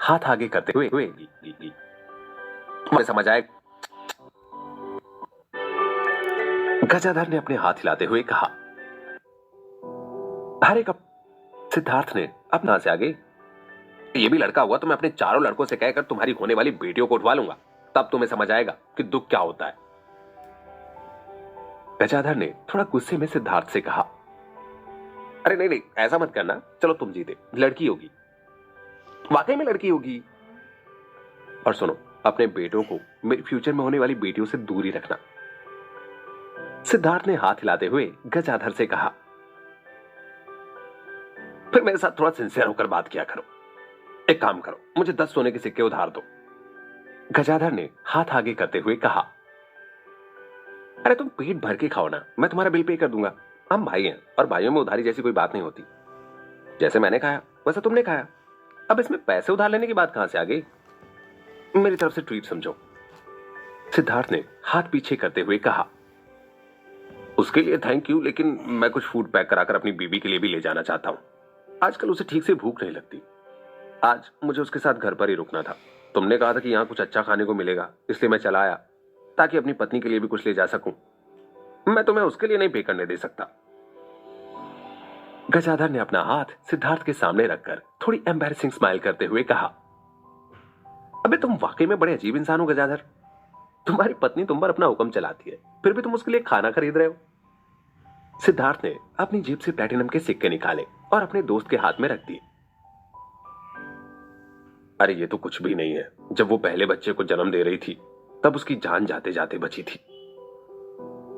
हाथ आगे करते हुए तुम्हें समझ आए? गजाधर ने अपने हाथ हिलाते हुए कहा। अरे कब? सिद्धार्थ ने अपना से आगे। ये भी लड़का हुआ तो मैं अपने चारों लड़कों से कहकर तुम्हारी होने वाली बेटियों को उठवा लूंगा, तब तुम्हें समझ आएगा कि दुख क्या होता है। गजाधर ने थोड़ा गुस्से में सिद्धार्थ से कहा। अरे नहीं नहीं, ऐसा मत करना, चलो तुम जीते, लड़की होगी, वाकई में लड़की होगी। और सुनो, अपने बेटों को मेरे फ्यूचर में होने वाली बेटियों से दूर ही रखना। सिद्धार्थ ने हाथ हिलाते हुए गजाधर से कहा। फिर मेरे साथ थोड़ा सिंसियर होकर बात किया करो। एक काम करो, मुझे 10 सोने के सिक्के उधार दो। गजाधर ने हाथ आगे करते हुए कहा। अरे तुम पेट भर के खाओ ना, मैं तुम्हारा बिल पे कर दूंगा। हम भाई हैं और भाइयों में उधारी जैसी कोई बात नहीं होती। जैसे मैंने खाया वैसे तुमने खाया, अब इसमें पैसे उधार लेने की बात कहां से आ गई? मेरी तरफ से ट्रीट समझो। सिद्धार्थ ने हाथ पीछे करते हुए कहा। उसके लिए थैंक यू, लेकिन मैं कुछ फूड पैक कराकर अपनी बीबी के लिए भी ले जाना चाहता हूं। आजकल उसे ठीक से भूख नहीं लगती। आज मुझे उसके साथ घर पर ही रुकना था। तुमने कहा था कि यहाँ कुछ अच्छा खाने को मिलेगा, इसलिए मैं चला आया ताकि अपनी पत्नी के लिए भी कुछ ले जा सकूं। मैं तुम्हें उसके लिए नहीं पे करने दे सकता। गजाधर ने अपना हाथ सिद्धार्थ के सामने रखकर थोड़ी एम्बैरेसिंग स्माइल करते हुए कहा। अबे तुम वाकई में बड़े अजीब इंसान हो गजाधर। तुम्हारी पत्नी तुम पर अपना हुक्म चलाती है, फिर भी तुम उसके लिए खाना खरीद रहे हो। सिद्धार्थ ने अपनी जेब से प्लेटिनम के सिक्के निकाले और अपने दोस्त के हाथ में रख दिए। अरे ये तो कुछ भी नहीं है। जब वो पहले बच्चे को जन्म दे रही थी तब उसकी जान जाते जाते बची थी।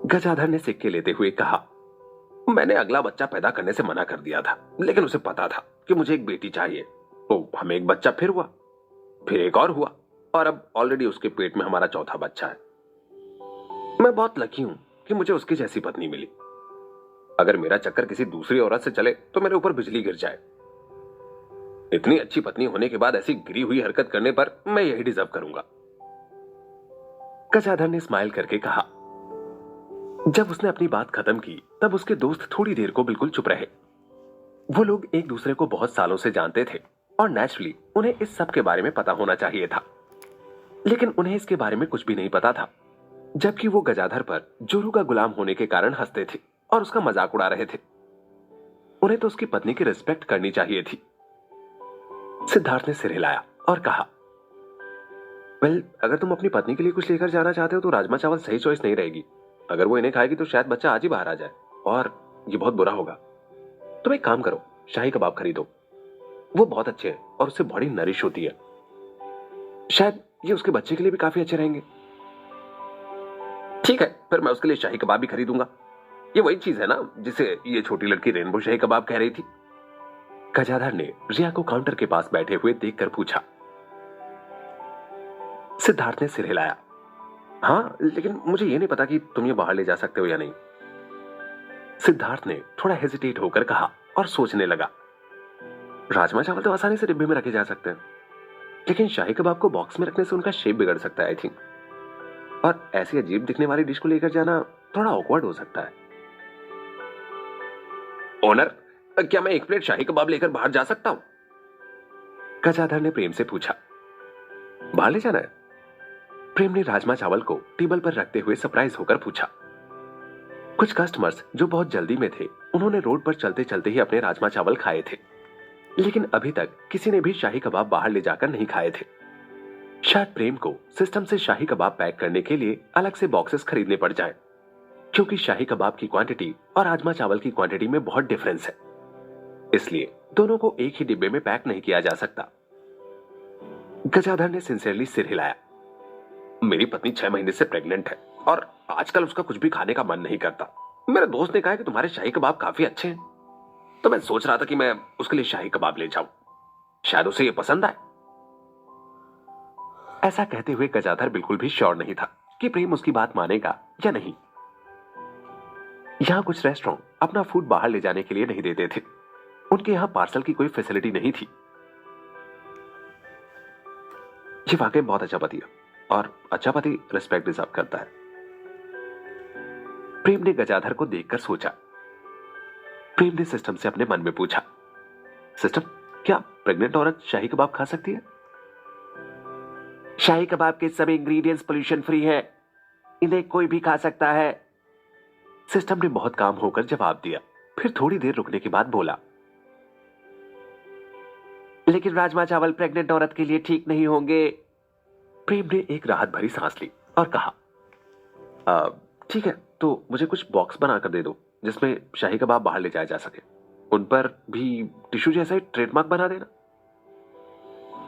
गजाधर ने सिक्के लेते हुए कहा। मैंने अगला बच्चा पैदा करने से मना कर दिया था, लेकिन उसे पता था कि मुझे एक बेटी चाहिए, तो हमें एक बच्चा फिर हुआ, फिर एक और हुआ, और अब ऑलरेडी उसके पेट में हमारा चौथा बच्चा है। मैं बहुत लकी हूं कि मुझे उसकी जैसी पत्नी मिली। अगर मेरा चक्कर किसी दूसरी औरत से चले तो मेरे ऊपर बिजली गिर जाए। इतनी अच्छी पत्नी होने के बाद ऐसी गिरी हुई हरकत करने पर मैं यही डिजर्व करूंगा। गजाधर ने स्माइल करके कहा। जब उसने अपनी बात खत्म की तब उसके दोस्त थोड़ी देर को बिल्कुल चुप रहे। वो लोग एक दूसरे को बहुत सालों से जानते थे और नेचुरली उन्हें इस सब के बारे में पता होना चाहिए था, लेकिन उन्हें इसके बारे में कुछ भी नहीं पता था। जबकि वो गजाधर पर जोरू का गुलाम होने के कारण हंसते थे और उसका मजाक उड़ा रहे थे। उन्हें तो उसकी पत्नी की रिस्पेक्ट करनी चाहिए थी। सिद्धार्थ ने सिर हिलाया और कहा। वेल, अगर तुम अपनी पत्नी के लिए कुछ लेकर जाना चाहते हो तो राजमा चावल सही चॉइस नहीं रहेगी। अगर वो इन्हें खाएगी तो शायद बच्चा आज ही बाहर आ जाए और ये बहुत बुरा होगा। तुम एक काम करो, शाही कबाब खरीदो। वो बहुत अच्छे हैं और उससे बॉडी नरिश होती है। शायद ये उसके बच्चे के लिए भी काफी अच्छे रहेंगे। ठीक है, फिर मैं उसके लिए शाही कबाब भी खरीदूंगा। ये वही चीज है ना जिसे ये छोटी लड़की रेनबो शाही कबाब कह रही थी? गजाधर ने रिया को काउंटर के पास बैठे हुए देखकर पूछा। सिद्धार्थ ने सिर हिलाया। हाँ, लेकिन मुझे ये नहीं पता कि तुम ये बाहर ले जा सकते हो या नहीं। सिद्धार्थ ने थोड़ा हेजिटेट होकर कहा और सोचने लगा। राजमा चावल तो आसानी से डिब्बे में रखे जा सकते हैं, लेकिन शाही कबाब को बॉक्स में रखने से उनका शेप बिगड़ सकता है आई थिंक, और ऐसी अजीब दिखने वाली डिश को लेकर जाना थोड़ा ऑकवर्ड हो सकता है। ओनर, क्या मैं एक प्लेट शाही कबाब लेकर बाहर जा सकता हूं? गजाधर ने प्रेम से पूछा। बाहर ले जाना है? प्रेम ने राजमा चावल को टेबल पर रखते हुए सरप्राइज होकर पूछा। कुछ कस्टमर्स जो बहुत जल्दी में थे उन्होंने रोड पर चलते चलते ही अपने राजमा चावल खाए थे, लेकिन अभी तक किसी ने भी शाही कबाब बाहर ले जाकर नहीं खाए थे। शायद प्रेम को सिस्टम से शाही कबाब पैक करने के लिए अलग से बॉक्सेस खरीदने पड़ जाएं, क्योंकि शाही कबाब की क्वांटिटी और राजमा चावल की क्वांटिटी में बहुत डिफरेंस है, इसलिए दोनों को एक ही डिब्बे में पैक नहीं किया जा सकता। गजाधर ने सिंसियरली सिर हिलाया। मेरी पत्नी 6 महीने से प्रेग्नेंट है और आजकल उसका कुछ भी खाने का मन नहीं करता। मेरे दोस्त ने कहा कि तुम्हारे शाही कबाब काफी अच्छे हैं, तो मैं सोच रहा था कि मैं उसके लिए शाही कबाब ले जाऊं, शायद उसे ये पसंद आए। ऐसा कहते हुए गजाधर बिल्कुल भी श्योर नहीं था कि प्रेम उसकी बात मानेगा या नहीं। यहां कुछ रेस्टोरेंट अपना फूड बाहर ले जाने के लिए नहीं देते थे, उनके यहां पार्सल की कोई फैसिलिटी नहीं थी। ये वाकई बहुत अच्छा पति है और अच्छा पति रिस्पेक्ट डिजर्व करता है। प्रेम ने गजाधर को देखकर सोचा। प्रेम ने सिस्टम से अपने मन में पूछा, सिस्टम, क्या प्रेग्नेंट औरत शाही कबाब खा सकती है? शाही कबाब के सभी इंग्रेडिएंट्स पोल्यूशन फ्री हैं, इन्हें कोई भी खा सकता है। सिस्टम ने बहुत काम होकर जवाब दिया, फिर थोड़ी देर रुकने के बाद बोला, लेकिन राजमा चावल प्रेग्नेंट औरत के लिए ठीक नहीं होंगे। प्रेम ने एक राहत भरी सांस ली और कहा, ठीक है, तो मुझे कुछ बॉक्स बनाकर दे दो जिसमें शाही कबाब बाहर ले जाया जा सके। उन पर भी टिश्यू जैसा ही ट्रेडमार्क बना देना,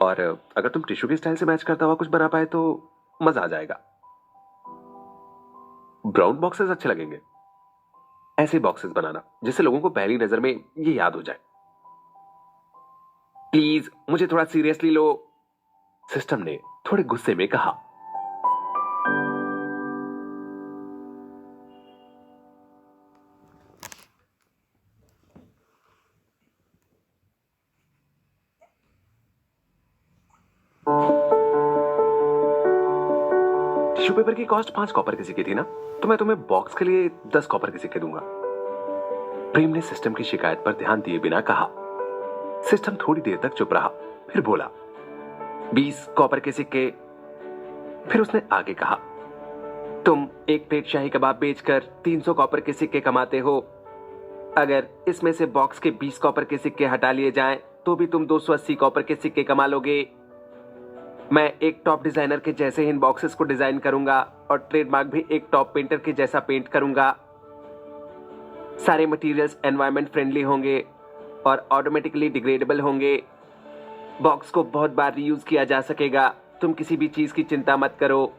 और अगर तुम टिश्यू के स्टाइल से मैच करता हुआ कुछ बना पाए तो मजा आ जाएगा। ब्राउन बॉक्सेस अच्छे लगेंगे। ऐसे बॉक्सेस बनाना जिससे लोगों को पहली नजर में ये याद हो जाए। प्लीज मुझे थोड़ा सीरियसली लो, सिस्टम ने थोड़े गुस्से में कहा। टिश्यू पेपर की कॉस्ट 5 कॉपर के सिक्के थी ना, तो मैं तुम्हें बॉक्स के लिए 10 कॉपर के सिक्के दूंगा। प्रेम ने सिस्टम की शिकायत पर ध्यान दिए बिना कहा। सिस्टम थोड़ी देर तक चुप रहा, फिर बोला, 20 कॉपर के सिक्के। फिर उसने आगे कहा, तुम एक प्लेट शाही कबाब बेचकर 300 कॉपर के सिक्के कमाते हो। अगर इसमें से बॉक्स के 20 कॉपर के सिक्के हटा लिए जाएं, तो भी तुम 280 कॉपर के सिक्के कमा लोगे। मैं एक टॉप डिजाइनर के जैसे इन बॉक्सेस को डिजाइन करूंगा और ट्रेडमार्क भी एक टॉप पेंटर के जैसा पेंट करूंगा। सारे मटेरियल्स एनवायरनमेंट फ्रेंडली होंगे और ऑटोमेटिकली डिग्रेडेबल होंगे। बॉक्स को बहुत बार रीयूज किया जा सकेगा। तुम किसी भी चीज की चिंता मत करो,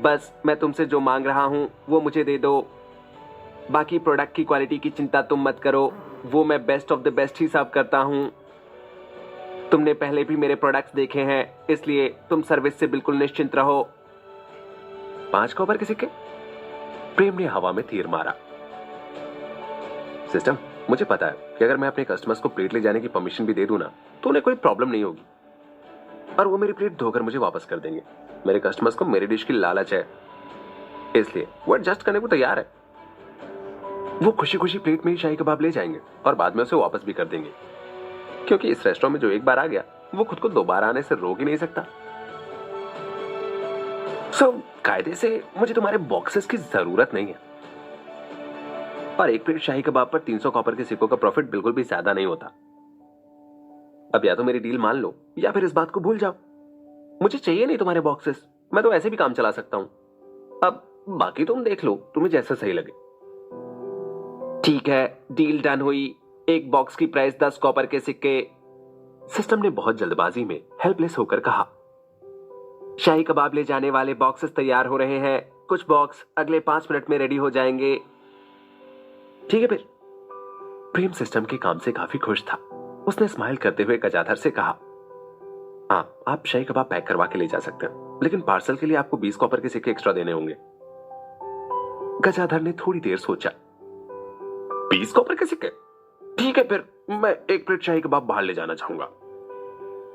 बस मैं तुमसे जो मांग रहा हूं वो मुझे दे दो। बाकी प्रोडक्ट की क्वालिटी की चिंता तुम मत करो, वो मैं बेस्ट ऑफ द बेस्ट ही सर्व करता हूं। तुमने पहले भी मेरे प्रोडक्ट्स देखे हैं, इसलिए तुम सर्विस से बिल्कुल निश्चिंत रहो। 5 कॉपर के सिक्के? प्रेम ने हवा में तीर मारा। सिस्टम, मुझे पता है कि अगर मैं अपने कस्टमर्स को प्लेट ले जाने की परमिशन भी दे दूं ना, तो उन्हें कोई प्रॉब्लम नहीं होगी और वो मेरी प्लेट धोकर मुझे वापस कर देंगे। मेरे कस्टमर्स को मेरी डिश की लालच है, इसलिए वो एडजस्ट करने को तैयार है। वो खुशी खुशी प्लेट में ही शाही कबाब ले जाएंगे और बाद में उसे वापस भी कर देंगे, क्योंकि इस रेस्टोरेंट में जो एक बार आ गया वो खुद को दोबारा आने से रोक ही नहीं सकता। कायदे से मुझे तुम्हारे बॉक्सेस की जरूरत नहीं है, और एक प्लेट शाही कबाब पर 300 कॉपर के सिक्कों का प्रॉफिट बिल्कुल भी ज्यादा नहीं होता। अब या तो मेरी डील मान लो या फिर इस बात को भूल जाओ। मुझे चाहिए नहीं तुम्हारे बॉक्सेस, मैं तो ऐसे भी काम चला सकता हूं। अब बाकी तुम देख लो, तुम्हें जैसा सही लगे। ठीक है, डील डन हुई। एक बॉक्स की प्राइस 10 कॉपर के सिक्के। सिस्टम ने बहुत जल्दबाजी में हेल्पलेस होकर कहा। शाही कबाब ले जाने वाले बॉक्सेस तैयार हो रहे हैं। कुछ बॉक्स अगले 5 मिनट में रेडी हो जाएंगे। ठीक है फिर। प्रेम सिस्टम के काम से काफी खुश था। उसने स्माइल करते हुए गजाधर से कहा, हाँ, आप शाही कबाब पैक करवा के ले जा सकते हैं, लेकिन पार्सल के लिए आपको 20 कॉपर के सिक्के एक्स्ट्रा देने होंगे। गजाधर ने थोड़ी देर सोचा। 20 कॉपर के सिक्के? ठीक है फिर, मैं एक प्लेट शाही कबाब बाहर ले जाना चाहूंगा।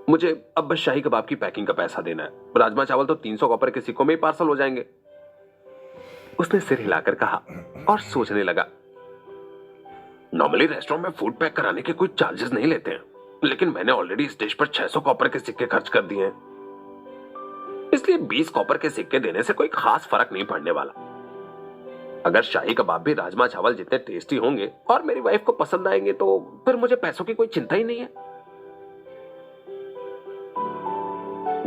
मुझे अब बस शाही कबाब की पैकिंग का पैसा देना है। राजमा चावल तो 300 कॉपर के सिक्कों में ही पार्सल हो जाएंगे। उसने सिर हिलाकर कहा और सोचने लगा, नॉर्मली रेस्टोरेंट में फूड पैक कराने के कोई चार्जेस नहीं लेते हैं, लेकिन मैंने ऑलरेडी इस डिश पर 600 कॉपर के सिक्के खर्च कर दिए हैं, इसलिए 20 कॉपर के सिक्के देने से कोई खास फर्क नहीं पड़ने वाला। अगर शाही कबाब भी राजमा चावल जितने टेस्टी होंगे और मेरी वाइफ को पसंद आएंगे, तो फिर मुझे पैसों की कोई चिंता ही नहीं है।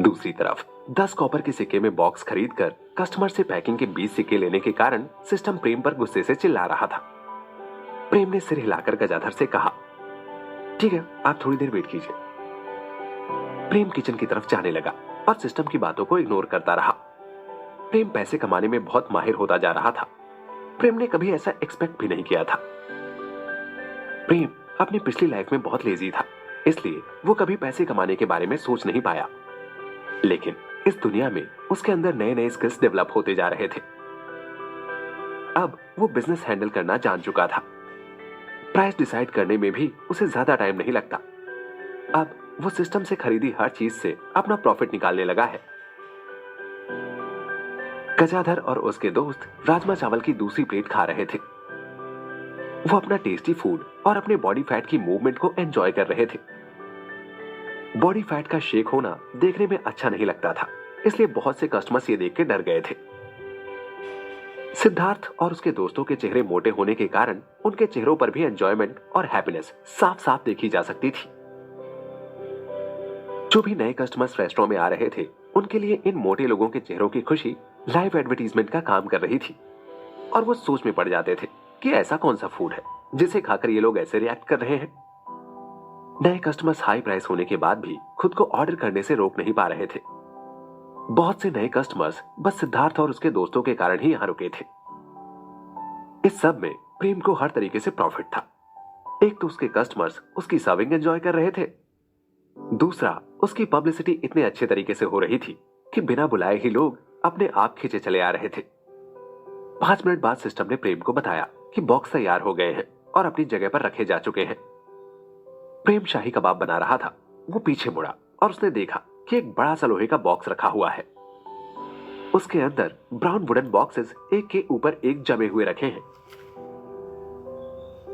दूसरी तरफ 10 कॉपर के सिक्के में बॉक्स खरीदकर कस्टमर से पैकिंग के 20 सिक्के लेने के कारण सिस्टम प्रेम पर गुस्से से चिल्ला रहा था। प्रेम ने सिर हिलाकर गजाधर से कहा, ठीक है, आप थोड़ी देर वेट कीजिए। प्रेम किचन की तरफ जाने लगा और सिस्टम की बातों को इग्नोर करता रहा। प्रेम पैसे कमाने में बहुत माहिर होता जा रहा था। प्रेम ने कभी ऐसा एक्सपेक्ट भी नहीं किया था। प्रेम अपनी पिछली लाइफ में बहुत लेजी था, इसलिए वो कभी पैसे कमाने के बारे में सोच नहीं पाया। लेकिन इस दुनिया में उसके अंदर नए नए स्किल्स डेवलप होते जा रहे थे। अब वो बिजनेस हैंडल करना जान चुका था। प्राइस डिसाइड करने में भी उसे ज्यादा टाइम नहीं लगता। अब वो सिस्टम से खरीदी हर चीज से अपना प्रॉफिट निकालने लगा है। गजाधर और उसके दोस्त राजमा चावल की दूसरी प्लेट खा रहे थे। वो अपना टेस्टी फूड और अपने बॉडी फैट की मूवमेंट को एंजॉय कर रहे थे। बॉडी फैट का शेक होना देखने में अच्छा नहीं लगता था, इसलिए बहुत से कस्टमर्स ये देख के डर गए थे। सिद्धार्थ और उसके दोस्तों के चेहरे मोटे होने के कारण उनके चेहरों पर भी एंजॉयमेंट और हैप्पीनेस साफ साफ देखी जा सकती थी। जो भी नए कस्टमर्स रेस्टोरेंट में आ रहे थे, उनके लिए इन मोटे लोगों के चेहरों की खुशी लाइव एडवर्टीजमेंट का काम कर रही थी और वो सोच में पड़ जाते थे कि ऐसा कौन सा फूड है जिसे खाकर ये लोग ऐसे रिएक्ट कर रहे हैं। नए कस्टमर्स हाई प्राइस होने के बाद भी खुद को ऑर्डर करने से रोक नहीं पा रहे थे। बहुत से नए कस्टमर्स बस सिद्धार्थ और उसके दोस्तों के कारण ही यहां रुके थे। इस सब में प्रेम को हर तरीके से प्रॉफिट था। एक तो उसके कस्टमर्स उसकी सर्विंग एंजॉय कर रहे थे, दूसरा उसकी पब्लिसिटी इतने अच्छे तरीके से हो रही थी कि बिना बुलाए ही लोग अपने आप खींचे चले आ रहे थे। 5 मिनट बाद सिस्टम ने प्रेम को बताया कि बॉक्स तैयार हो गए हैं और अपनी जगह पर रखे जा चुके हैं। प्रेम शाही कबाब बना रहा था। वो पीछे मुड़ा और उसने देखा कि एक बड़ा सा लोहे का बॉक्स रखा हुआ है। उसके अंदर ब्राउन वुडन बॉक्सेस एक के ऊपर एक जमे हुए रखे हैं।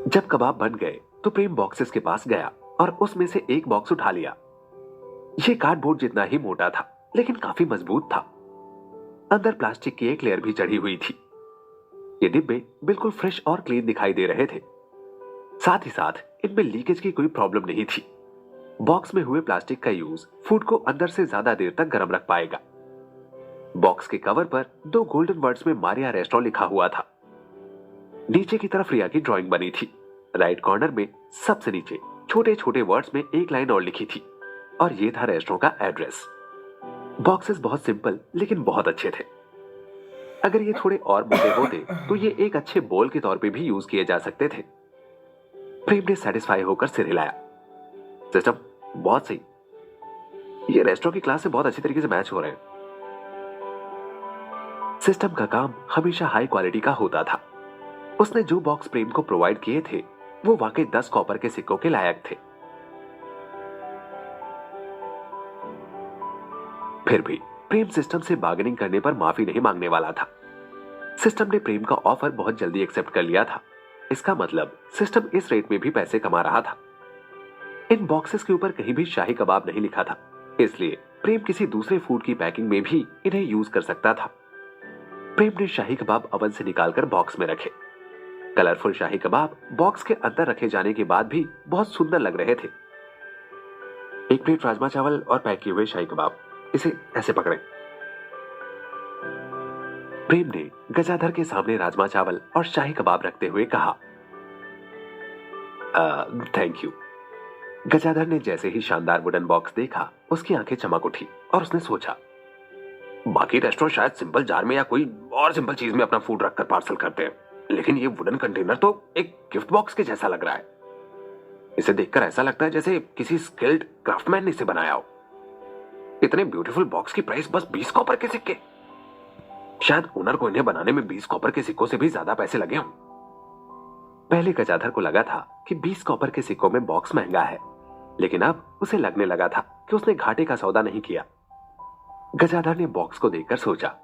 जब कबाब बन गए तो प्रेम बॉक्सेस के पास गया और उसमें से एक बॉक्स उठा लिया। यह कार्डबोर्ड जितना ही मोटा था, लेकिन काफी मजबूत था। अंदर प्लास्टिक की एक लेयर भी चढ़ी हुई थी। ये डिब्बे बिल्कुल फ्रेश और क्लीन दिखाई दे रहे थे। साथ ही साथ इनमें लीकेज की कोई प्रॉब्लम नहीं थी। बॉक्स में हुए प्लास्टिक का यूज फूड को अंदर से ज्यादा देर तक गर्म रख पाएगा। बॉक्स के कवर पर 2 गोल्डन वर्ड्स में मारिया रेस्टोरेंट लिखा हुआ था। नीचे की तरफ रिया की ड्राइंग बनी थी। राइट कॉर्नर में सबसे नीचे छोटे छोटे वर्ड्स में एक लाइन और लिखी थी और ये था रेस्टोरेंट का एड्रेस। बॉक्सेस बहुत सिंपल लेकिन बहुत अच्छे थे। अगर ये थोड़े और मोटे होते तो ये एक अच्छे बोल के तौर पे भी यूज किए जा सकते थे। प्रेम ने सेटिस्फाई होकर सिर हिलाया। सिस्टम बहुत सही, ये रेस्टोरेंट की क्लास से बहुत अच्छी तरीके से मैच हो रहे हैं। सिस्टम का काम हमेशा हाई क्वालिटी का होता था। उसने जो बॉक्स प्रेम को प्रोवाइड किए थे वो वाकई 10 कॉपर के सिक्कों के लायक थे। फिर भी प्रेम सिस्टम से बार्गेनिंग करने पर माफी नहीं मांगने वाला था। सिस्टम ने प्रेम का ऑफर बहुत जल्दी एक्सेप्ट कर लिया था। इसका मतलब सिस्टम इस रेट में भी पैसे कमा रहा था। इन बॉक्सेस के ऊपर कहीं भी शाही कबाब नहीं लिखा था, इसलिए प्रेम किसी दूसरे फूड की पैकिंग में भी इन्हें यूज कर सकता था। प्रेम ने शाही कबाब ओवन से निकालकर बॉक्स में रखे। कलरफुल शाही कबाब बॉक्स के अंदर रखे जाने के बाद भी बहुत सुंदर लग रहे थे। 1 प्लेट राजमा चावल और पैक किए हुए शाही कबाब, इसे ऐसे पकड़ें। प्रेम ने गजाधर के सामने राजमा चावल और शाही कबाब रखते हुए कहा, थैंक यू। गजाधर ने जैसे ही शानदार वुडन बॉक्स देखा, उसकी आंखें चमक उठी और उसने सोचा, बाकी रेस्टोरेंट शायद सिंपल जार में या कोई और सिंपल चीज में अपना फूड रखकर पार्सल करते हैं, लेकिन ये वुडन कंटेनर तो एक गिफ्ट बॉक्स के जैसा लग रहा है। इसे देखकर ऐसा लगता है जैसे किसी स्किल्ड क्राफ्टमैन ने इसे बनाया हो। इतने ब्यूटीफुल बॉक्स की प्राइस बस 20 कॉपर के सिक्के। शायद ओनर को इन्हें बनाने में 20 कॉपर के सिक्कों से भी ज्यादा पैसे लगे हों। पहले गजाधर को लगा था कि 20 कॉपर के सिक्कों में बॉक्स महंगा है, लेकिन अब उसे लगने लगा था कि उसने घाटे का सौदा नहीं किया। गजाधर ने बॉक्स को देखकर सोचा,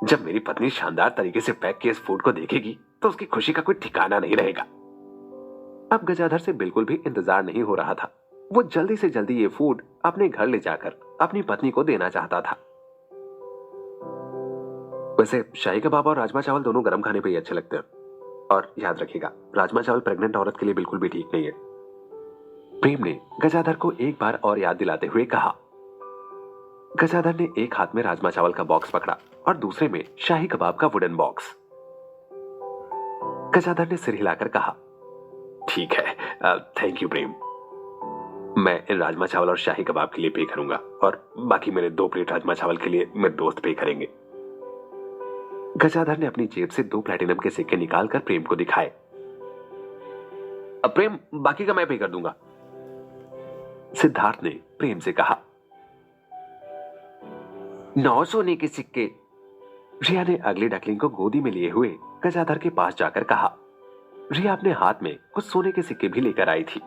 जब मेरी पत्नी शानदार तरीके से पैक किए इस फूड को देखेगी तो उसकी खुशी का कोई ठिकाना नहीं रहेगा। अब गजाधर से बिल्कुल भी इंतजार नहीं हो रहा था। वो जल्दी से जल्दी ये फूड अपने घर ले जाकर अपनी पत्नी को देना चाहता था। वैसे शाही कबाब और राजमा चावल दोनों गर्म खाने पे ही अच्छे लगते हैं, और याद रखिएगा, राजमा चावल प्रेग्नेंट औरत के लिए बिल्कुल भी ठीक नहीं है। प्रेम ने गजाधर को एक बार और याद दिलाते हुए कहा। गजाधर ने एक हाथ में राजमा चावल का बॉक्स पकड़ा और दूसरे में शाही कबाब का वुडन बॉक्स। गजाधर ने सिर हिलाकर कहा, ठीक है, थैंक यू प्रेम। मैं इन राजमा चावल और शाही कबाब के लिए पे करूंगा और बाकी मेरे 2 प्लेट राजमा चावल के लिए मेरे दोस्त पे करेंगे। गजाधर ने अपनी जेब से 2 प्लैटिनम के सिक्के निकालकर प्रेम को दिखाए। अब प्रेम, बाकी का मैं पे कर दूंगा। सिद्धार्थ ने प्रेम से कहा। 9 सोने के सिक्के। रिया ने अगली डकलिंग को गोदी में लिए हुए गजाधर के पास जाकर कहा। रिया अपने हाथ में कुछ सोने के सिक्के भी लेकर आई थी।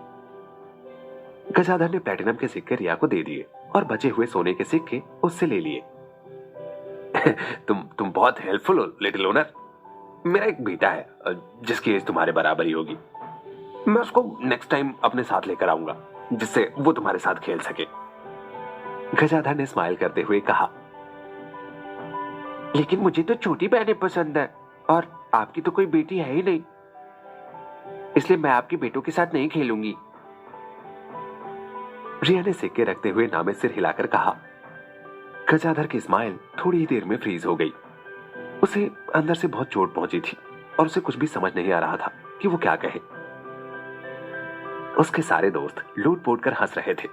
गजाधर ने प्लैटिनम के सिक्के रिया को दे दिए और बचे हुए सोने के सिक्के उससे ले लिए। तुम बहुत हेल्पफुल हो लिटिल ओनर। मेरा एक बेटा है जिसकी एज तुम्हारे बराबर ही होगी। मैं उसको नेक्स्ट टाइम अपने साथ लेकर आऊंगा जिससे वो तुम्हारे साथ खेल सके। गजाधर ने स्माइल करते हुए कहा, लेकिन मुझे तो छोटी बहनें पसंद है और आपकी तो कोई बेटी है ही नहीं, इसलिए मैं आपके बेटों के साथ नहीं खेलूंगी। रिया ने सिक्के रखते हुए ना में सिर हिलाकर कहा। गजाधर की स्माइल थोड़ी ही देर में फ्रीज हो गई। उसे अंदर से बहुत चोट पहुंची थी और उसे कुछ भी समझ नहीं आ रहा था कि वो क्या कहे। उसके सारे दोस्त लूट पोट कर हंस रहे थे।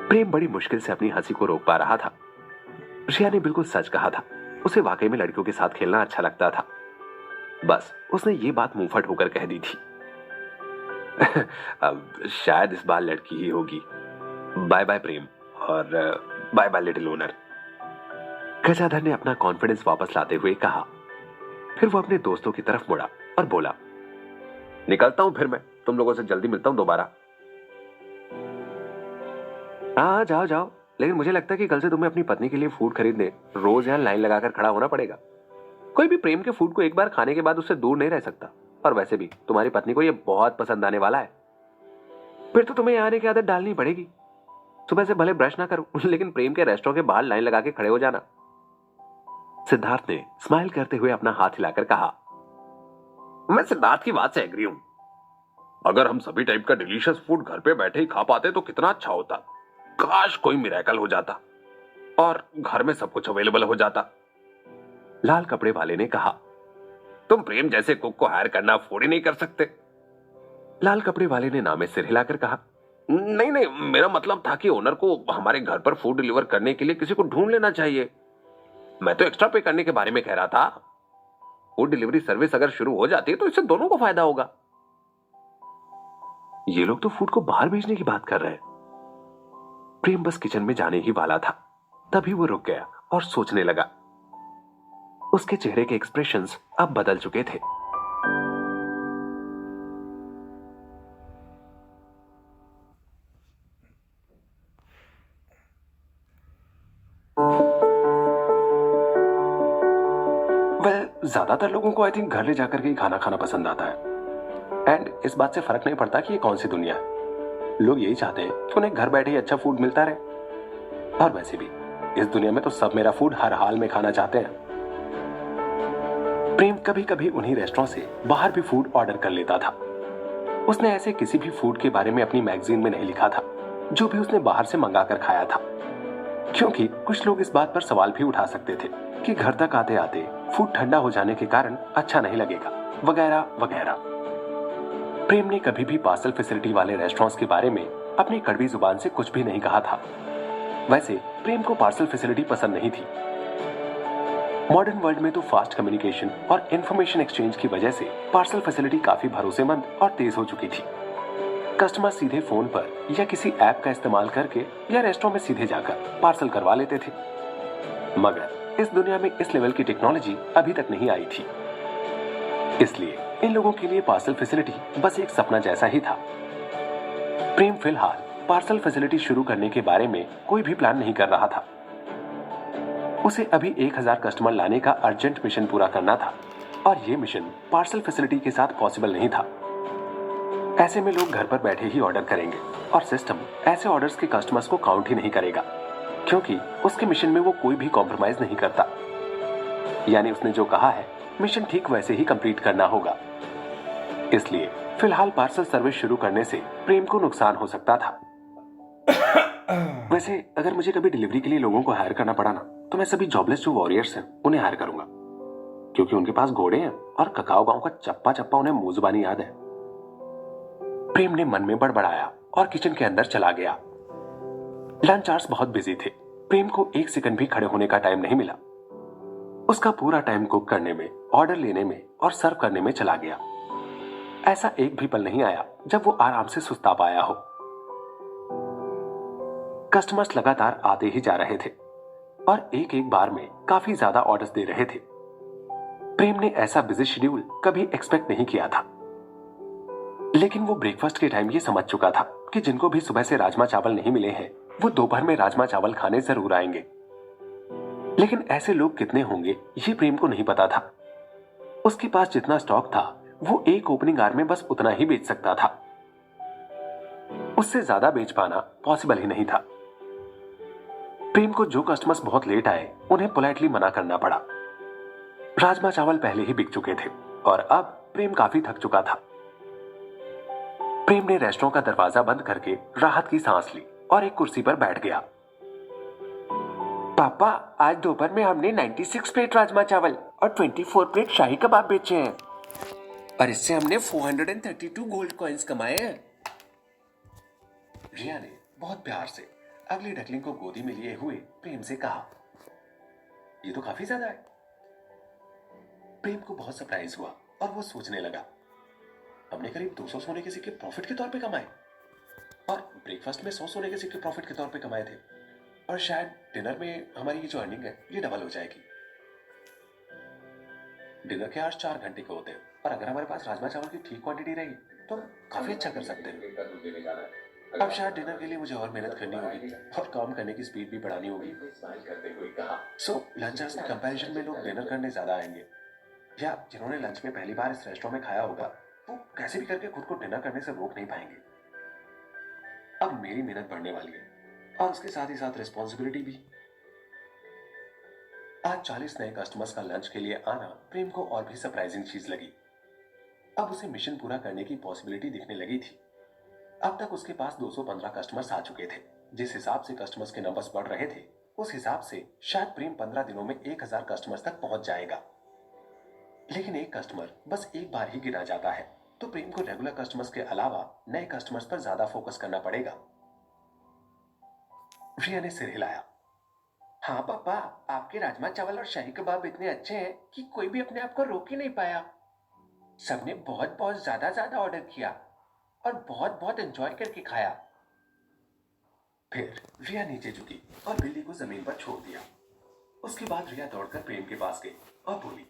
प्रेम बड़ी मुश्किल से अपनी हंसी को रोक पा रहा था। रिया ने बिल्कुल सच कहा था, उसे वाकई में लड़कियों के साथ खेलना अच्छा लगता था। बस उसने ये बात मुंहफट होकर कह दी थी। अब शायद इस बार लड़की ही होगी। बाय बाय प्रेम और bye bye little honour. Gajadhar ने अपना कॉन्फिडेंस वापस लाते हुए कहा। फिर वो अपने दोस्तों की तरफ मुड़ा और बोला, निकलता हूं फिर मैं, तुम लोगों से जल्दी मिलता हूं दोबारा। हाँ जाओ जाओ, लेकिन मुझे लगता है कि कल से तुम्हें अपनी पत्नी के लिए फूड खरीदने रोज यहां लाइन लगाकर खड़ा होना पड़ेगा। कोई भी प्रेम के फूड को एक बार खाने के बाद उससे दूर नहीं रह सकता। और वैसे भी तुम्हारी पत्नी को यह बहुत पसंद आने वाला है। फिर तो तुम्हें यहाँ आने की आदत डालनी पड़ेगी। सुबह से भले ब्रश ना करो, लेकिन प्रेम के रेस्टोरेंट के बाहर लाइन लगा के खड़े हो जाना। सिद्धार्थ ने स्माइल करते हुए अपना हाथ हिलाकर कहा। मैं सिद्धार्थ की बात से एग्री हूं। अगर हम सभी टाइप का डिलीशियस फूड घर पे बैठे ही खा पाते तो कितना अच्छा होता। काश कोई मिरेकल हो जाता और घर में सब कुछ अवेलेबल हो जाता। लाल कपड़े वाले ने कहा। तुम प्रेम जैसे कुक को हायर करना अफोर्ड ही नहीं कर सकते। लाल कपड़े वाले ने ना में सिर हिलाकर कहा, नहीं नहीं, मेरा मतलब था कि ओनर को हमारे घर पर फूड डिलीवर करने के लिए किसी को ढूंढ लेना चाहिए। मैं तो एक्स्ट्रा पे करने के बारे में कह रहा था। फूड डिलीवरी सर्विस अगर शुरू हो जाती है तो इससे दोनों को फायदा होगा। ये लोग तो फूड को बाहर भेजने की बात कर रहे हैं। प्रेम बस किचन में जाने ही वाला था, तभी वो रुक गया और सोचने लगा। उसके चेहरे के एक्सप्रेशंस अब बदल चुके थे। ज्यादातर लोगों को आई थिंक घर ले जाकर के खाना खाना पसंद आता है। एंड इस बात से फर्क नहीं पड़ता कि ये कौन सी दुनिया है। लोग यही चाहते हैं कि उन्हें घर बैठे ही अच्छा फूड मिलता रहे। और वैसे भी इस दुनिया में तो सब मेरा फूड हर हाल में खाना चाहते हैं। प्रेम कभी कभी उन्हीं रेस्टोरेंट से बाहर भी फूड ऑर्डर कर लेता था। उसने ऐसे किसी भी फूड के बारे में अपनी मैगजीन में नहीं लिखा था जो भी उसने बाहर से मंगा कर खाया था, क्योंकि कुछ लोग इस बात पर सवाल भी उठा सकते थे कि घर तक आते आते फूड ठंडा हो जाने के कारण अच्छा नहीं लगेगा, वगैरह वगैरह। प्रेम ने कभी भी पार्सल फैसिलिटी वाले रेस्टोरेंट्स के बारे में अपनी कड़वी जुबान से कुछ भी नहीं कहा था। वैसे प्रेम को पार्सल फैसिलिटी पसंद नहीं थी। मॉडर्न वर्ल्ड में तो फास्ट कम्युनिकेशन और इंफॉर्मेशन एक्सचेंज की वजह से पार्सल फैसिलिटी काफी भरोसेमंद और तेज हो चुकी थी। कस्टमर सीधे फोन पर या किसी ऐप का इस्तेमाल करके या रेस्टोरेंट में सीधे जाकर पार्सल करवा लेते थे। मगर इस दुनिया में इस लेवल की टेक्नोलॉजी अभी तक नहीं आई थी, इसलिए इन लोगों के लिए पार्सल फैसिलिटी बस एक सपना जैसा ही था। प्रेम फिलहाल पार्सल फैसिलिटी शुरू करने के बारे में कोई भी प्लान नहीं कर रहा था। उसे अभी 1000 कस्टमर लाने का अर्जेंट मिशन पूरा करना था और यह मिशन पार्सल फैसिलिटी के साथ पॉसिबल नहीं था। ऐसे में लोग घर पर बैठे ही ऑर्डर करेंगे और सिस्टम ऐसे ऑर्डर्स के कस्टमर्स को काउंट ही नहीं करेगा, क्योंकि उसके मिशन में वो कोई भी कॉम्प्रोमाइज नहीं करता। यानी उसने जो कहा है मिशन ठीक वैसे ही कंप्लीट करना होगा। इसलिए फिलहाल पार्सल सर्विस शुरू करने से प्रेम को नुकसान हो सकता था। वैसे अगर मुझे कभी डिलीवरी के लिए लोगों को हायर करना पड़ा ना, तो मैं सभी जॉबलेस जो वॉरियर्स हैं उन्हें हायर करूंगा, क्योंकि उनके पास घोड़े हैं और ककाओ गांव का चप्पा चप्पा उन्हें मुंह जुबानी याद है। प्रेम ने मन में बड़बड़ाया और किचन के अंदर चला गया। लंच आवर्स बहुत बिजी थे। प्रेम को एक सेकंड भी खड़े होने का टाइम नहीं मिला। उसका पूरा टाइम कुक करने में, ऑर्डर लेने में और सर्व करने में चला गया। ऐसा एक भी पल नहीं आया जब वो आराम से सुस्ता पाया हो। कस्टमर्स लगातार आते ही जा रहे थे और एक एक बार में काफी ज्यादा ऑर्डर्स दे रहे थे। प्रेम ने ऐसा बिजी शेड्यूल कभी एक्सपेक्ट नहीं किया था, लेकिन वो ब्रेकफास्ट के टाइम ये समझ चुका था कि जिनको भी सुबह से राजमा चावल नहीं मिले हैं वो दोपहर में राजमा चावल खाने जरूर आएंगे। लेकिन ऐसे लोग कितने होंगे ये प्रेम को नहीं पता था। उसके पास जितना स्टॉक था वो एक ओपनिंग आवर में बस उतना ही बेच सकता था। उससे ज्यादा बेच पाना पॉसिबल ही नहीं था। प्रेम को जो कस्टमर्स बहुत लेट आए उन्हें पोलाइटली मना करना पड़ा। राजमा चावल पहले ही बिक चुके थे और अब प्रेम काफी थक चुका था। प्रेम ने रेस्टोरेंट का दरवाजा बंद करके राहत की सांस ली और एक कुर्सी पर बैठ गया। पापा, आज दोपहर में हमने 96 प्लेट राजमा चावल और 24 प्लेट शाही कबाब बेचे हैं और इससे हमने 432 गोल्ड कॉइंस कमाए हैं। रिया ने बहुत प्यार से अगली डकलिंग को गोदी में लिए हुए प्रेम से कहा, ये तो काफी ज्यादा है। प्रेम को बहुत सरप्राइज हुआ और वो सोचने लगा, हमने करीब 200 सोने के सिक्के प्रॉफिट के तौर पे कमाए और ब्रेकफास्ट में 100 सोने के सिक्के प्रॉफिट के तौर पे कमाए थे और शायद डिनर में हमारी ये जो अर्निंग है ये डबल हो जाएगी। डिनर के आज 4 घंटे के होते हैं और अगर हमारे पास राजमा चावल की ठीक क्वांटिटी रही तो हम काफी अच्छा कर सकते हैं। अब शायद डिनर के लिए मुझे और मेहनत करनी होगी और काम करने की स्पीड भी बढ़ानी होगी। सो लंचर्स के कंपैरिजन में लोग डिनर करने ज्यादा आएंगे, या जिन्होंने लंच में पहली बार इस रेस्टोरेंट में खाया होगा वो कैसे भी करके खुद को डिनर करने से रोक नहीं पाएंगे। अब मेरी मेहनत बढ़ने वाली है और उसके साथ ही साथ रिस्पॉन्सिबिलिटी भी। आज 40 नए कस्टमर्स का लंच के लिए आना प्रेम को और भी सरप्राइजिंग चीज लगी। अब उसे मिशन पूरा करने की पॉसिबिलिटी दिखने लगी थी। अब तक उसके पास 215 कस्टमर्स आ चुके थे। जिस हिसाब से कस्टमर्स के नंबर्स बढ़ रहे थे उस हिसाब से शायद प्रेम 15 दिनों में 1000 कस्टमर्स तक पहुंच जाएगा। लेकिन एक कस्टमर बस एक बार ही गिना जाता है, तो प्रेम को रेगुलर कस्टमर्स के अलावा नए कस्टमर्स पर ज्यादा फोकस करना पड़ेगा। रिया ने सिर हिलाया। हाँ पापा, आपके राजमा चावल और शाही कबाब इतने अच्छे हैं कि कोई भी अपने आप को रोक ही नहीं पाया। सबने बहुत बहुत ज्यादा ऑर्डर किया और बहुत बहुत एंजॉय करके खाया। फिर रिया नीचे झुकी और बिल्ली को जमीन पर छोड़ दिया। उसके बाद रिया दौड़कर प्रेम के पास गई और बोली,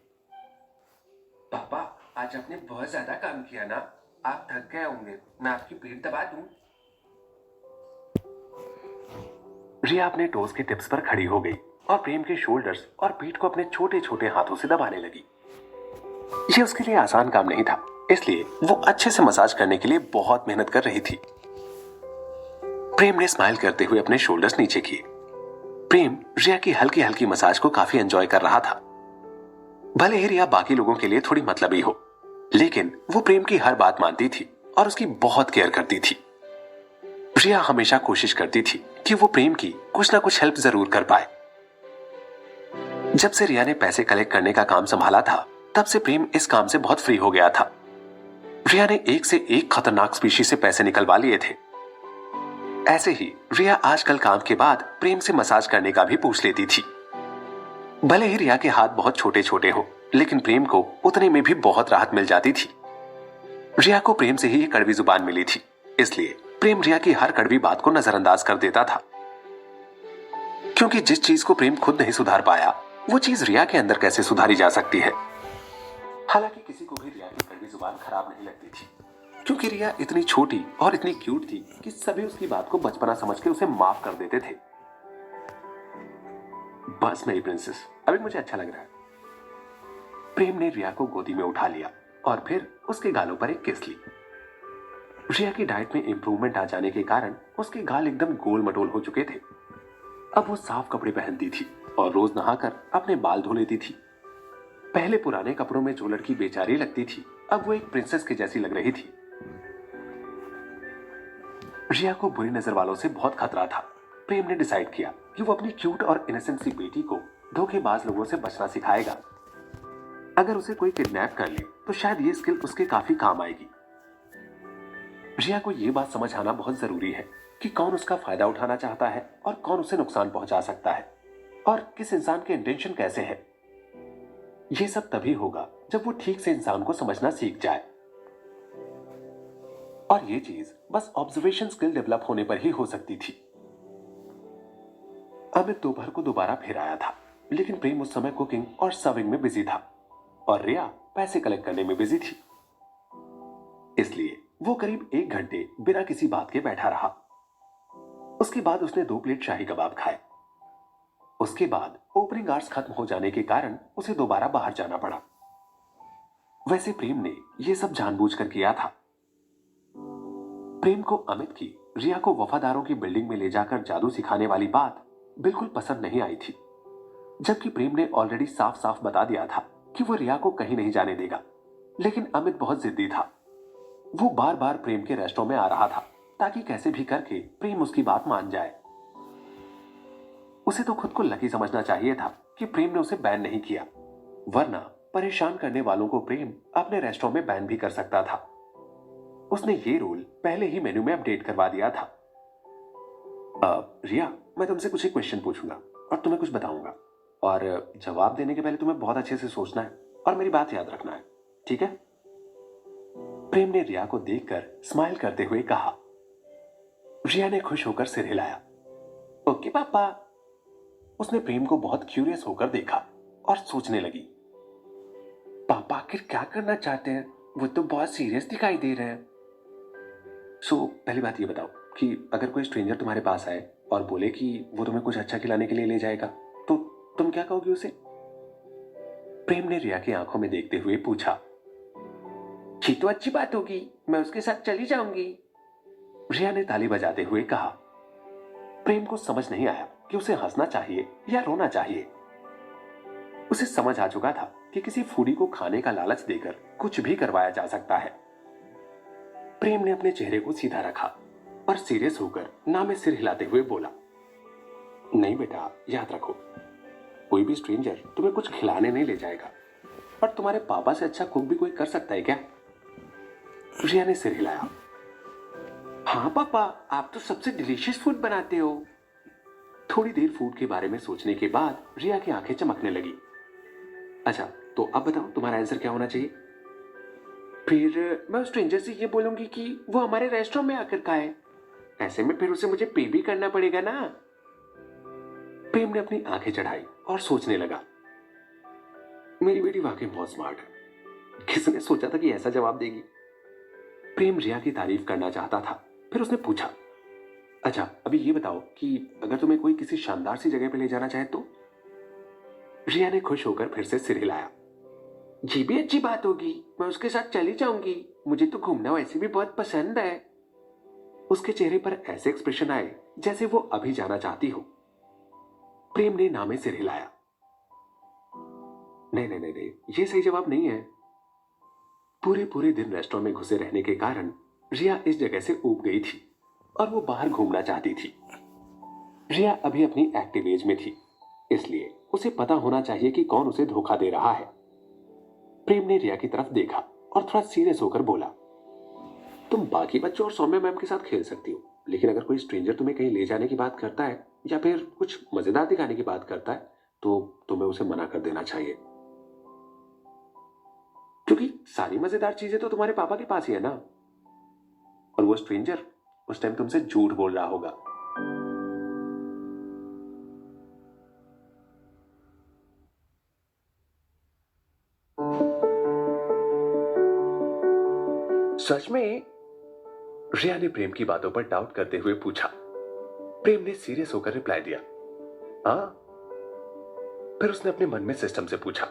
पापा, आज आपने बहुत ज्यादा काम किया ना, आप थक गए होंगे, मैं आपकी पीठ दबा दूं? रिया अपने टोज के टिप्स पर खड़ी हो गई और प्रेम के शोल्डर्स और पीठ को अपने छोटे छोटे हाथों से दबाने लगी। ये उसके लिए आसान काम नहीं था, इसलिए वो अच्छे से मसाज करने के लिए बहुत मेहनत कर रही थी। प्रेम ने स्माइल करते हुए अपने शोल्डर्स नीचे किए। प्रेम रिया की हल्की हल्की मसाज को काफी एंजॉय कर रहा था। भले ही रिया बाकी लोगों के लिए थोड़ी मतलबी हो, लेकिन वो प्रेम की हर बात मानती थी और उसकी बहुत केयर करती थी। रिया हमेशा कोशिश करती थी कि वो प्रेम की कुछ ना कुछ हेल्प जरूर कर पाए। जब से रिया ने पैसे कलेक्ट करने का काम संभाला था, तब से प्रेम इस काम से बहुत फ्री हो गया था। रिया ने एक से एक खतरनाक स्पीशीज से पैसे निकलवा लिए थे। ऐसे ही रिया आजकल काम के बाद प्रेम से मसाज करने का भी पूछ लेती थी। भले ही रिया के हाथ बहुत छोटे छोटे हो, लेकिन प्रेम को उतने में भी बहुत राहत मिल जाती थी। रिया को प्रेम से ही ये कड़वी जुबान मिली थी, इसलिए प्रेम रिया की हर कड़वी बात को नजरअंदाज कर देता था। क्योंकि जिस चीज को प्रेम खुद नहीं सुधार पाया, वो चीज रिया के अंदर कैसे सुधारी जा सकती है। हालांकि किसी को भी रिया की कड़वी जुबान खराब नहीं लगती थी, क्योंकि रिया इतनी छोटी और इतनी क्यूट थी कि सभी उसकी बात को बचपना समझ के उसे माफ कर देते थे। बस मेरी प्रिंसेस, अभी मुझे अच्छा लग रहा है। प्रेम ने रिया को गोदी में उठा लिया और फिर उसके गालों पर एक किस ली। रिया की डाइट में इंप्रूवमेंट आ जाने के कारण उसके गाल एकदम गोल मटोल हो चुके थे। अब वो साफ कपड़े पहनती थी और रोज नहाकर अपने बाल धो लेती थी। पहले पुराने कपड़ों में जो लड़की बेचारी लगती थी, अब वो एक प्रिंसेस की जैसी लग रही थी। रिया को बुरी नजर वालों से बहुत खतरा था। प्रेम ने डिसाइड किया कि वो अपनी क्यूट और इनोसेंट सी बेटी को धोखेबाज लोगों से बचना सिखाएगा। अगर उसे कोई किडनैप कर ले तो शायद ये स्किल उसके काफी काम आएगी। रिया को यह बात समझ आना बहुत जरूरी है कि कौन उसका फायदा उठाना चाहता है और कौन उसे नुकसान पहुंचा सकता है, और किस इंसान के इंटेंशन कैसे है। यह सब तभी होगा जब वो ठीक से इंसान को समझना सीख जाए, और ये चीज बस ऑब्जर्वेशन स्किल डेवलप होने पर ही हो सकती थी। अमित दोपहर को दोबारा फिर आया था, लेकिन प्रेम उस समय कुकिंग और सर्विंग में बिजी था और रिया पैसे कलेक्ट करने में बिजी थी। इसलिए वो करीब 1 घंटे बिना किसी बात के बैठा रहा। उसके बाद उसने 2 प्लेट शाही कबाब खाए। उसके बाद ओपनिंग आवर्स खत्म हो जाने के कारण उसे दोबारा बाहर जाना पड़ा। वैसे प्रेम ने यह सब जानबूझकर किया था। प्रेम को अमित की रिया को वफादारों की बिल्डिंग में ले जाकर जादू सिखाने वाली बात बिल्कुल पसंद नहीं आई थी, जबकि प्रेम ने ऑलरेडी साफ साफ बता दिया था कि वो रिया को कहीं नहीं जाने देगा। लेकिन अमित बहुत जिद्दी था। वो बार बार प्रेम के रेस्टोरेंट में आ रहा था ताकि कैसे भी करके प्रेम उसकी बात मान जाए। उसे तो खुद को लकी समझना चाहिए था कि प्रेम ने उसे बैन नहीं किया, वरना परेशान करने वालों को प्रेम अपने रेस्टोरेंट में बैन भी कर सकता था। उसने ये रूल पहले ही मेन्यू में अपडेट करवा दिया था। रिया, मैं तुमसे कुछ एक क्वेश्चन पूछूंगा और तुम्हें कुछ बताऊंगा, और जवाब देने के पहले तुम्हें बहुत अच्छे से सोचना है और मेरी बात याद रखना है, ठीक है? प्रेम ने रिया को देखकर स्माइल करते हुए कहा। रिया ने खुश होकर सिर हिलाया। ओके पापा। उसने प्रेम को बहुत क्यूरियस होकर देखा और सोचने लगी, पापा आखिर क्या करना चाहते हैं? वो तो बहुत सीरियस दिखाई दे रहे हैं। पहली बात ये बताओ कि अगर कोई स्ट्रेंजर तुम्हारे पास आए और बोले कि वो तुम्हें कुछ अच्छा खिलाने के लिए ले जाएगा, तो तुम क्या कहोगे उसे? प्रेम ने रिया की आंखों में देखते हुए पूछा। ये तो अच्छी बात होगी, मैं उसके साथ चली जाऊंगी। रिया ने ताली बजाते हुए कहा। प्रेम को समझ नहीं आया कि उसे हंसना चाहिए या रोना चाहिए। उसे समझ आ चुका था कि किसी फूडी को खाने का लालच देकर कुछ भी करवाया जा सकता है। प्रेम ने अपने चेहरे को सीधा रखा और सीरियस होकर ना में सिर हिलाते हुए बोला, नहीं बेटा, याद रखो, कोई भी स्ट्रेंजर तुम्हें कुछ खिलाने नहीं ले जाएगा, और तुम्हारे पापा से अच्छा कुक भी कोई कर सकता है क्या? रिया ने सिर हिलाया। हाँ पापा, आप तो सबसे डिलीशियस फूड बनाते हो। थोड़ी देर फूड के बारे में सोचने के बाद रिया की आंखें चमकने लगी। अच्छा, तो अब बताओ तुम्हारा आंसर क्या होना चाहिए? फिर मैं उस स्ट्रेंजर से ये बोलूंगी कि वो हमारे रेस्टोरेंट में आकर खाए। ऐसे में फिर उसे मुझे पे भी करना पड़ेगा ना। प्रेम ने अपनी आंखें चढ़ाई और सोचने लगा, मेरी बेटी वाकई बहुत स्मार्ट है। किसने सोचा था कि ऐसा जवाब देगी? प्रेम रिया की तारीफ करना चाहता था। फिर उसने पूछा, अच्छा अभी ये बताओ कि अगर तुम्हें कोई किसी शानदार सी जगह पे ले जाना चाहे तो? रिया ने खुश होकर फिर से सिर हिलाया। ये भी अच्छी बात होगी, मैं उसके साथ चली जाऊंगी। मुझे तो घूमना वैसे भी बहुत पसंद है। उसके चेहरे पर ऐसे एक्सप्रेशन आए जैसे वो अभी जाना चाहती हो। प्रेम ने ना में सिर हिलाया। नहीं नहीं नहीं नहीं, ये सही जवाब नहीं है। पूरे पूरे दिन रेस्टोरेंट में घुसे रहने के कारण रिया इस जगह से ऊब गई थी और वो बाहर घूमना चाहती थी। रिया अभी अपनी एक्टिव एज में थी, इसलिए उसे पता होना चाहिए कि कौन उसे धोखा दे रहा है। प्रेम ने रिया की तरफ देखा और थोड़ा सीरियस होकर बोला, तुम बाकी बच्चों और सौम्या मैम के साथ खेल सकती हो, लेकिन अगर कोई स्ट्रेंजर तुम्हें कहीं ले जाने की बात करता है या फिर कुछ मजेदार दिखाने की बात करता है तो तुम्हें उसे मना कर देना चाहिए, क्योंकि सारी मजेदार चीजें तो तुम्हारे पापा के पास ही है ना। और वो स्ट्रेंजर उस टाइम तुमसे झूठ बोल रहा होगा। सच में? रिया ने प्रेम की बातों पर डाउट करते हुए पूछा। प्रेम ने सीरियस होकर रिप्लाई दिया, हाँ। फिर उसने अपने मन में सिस्टम से पूछा,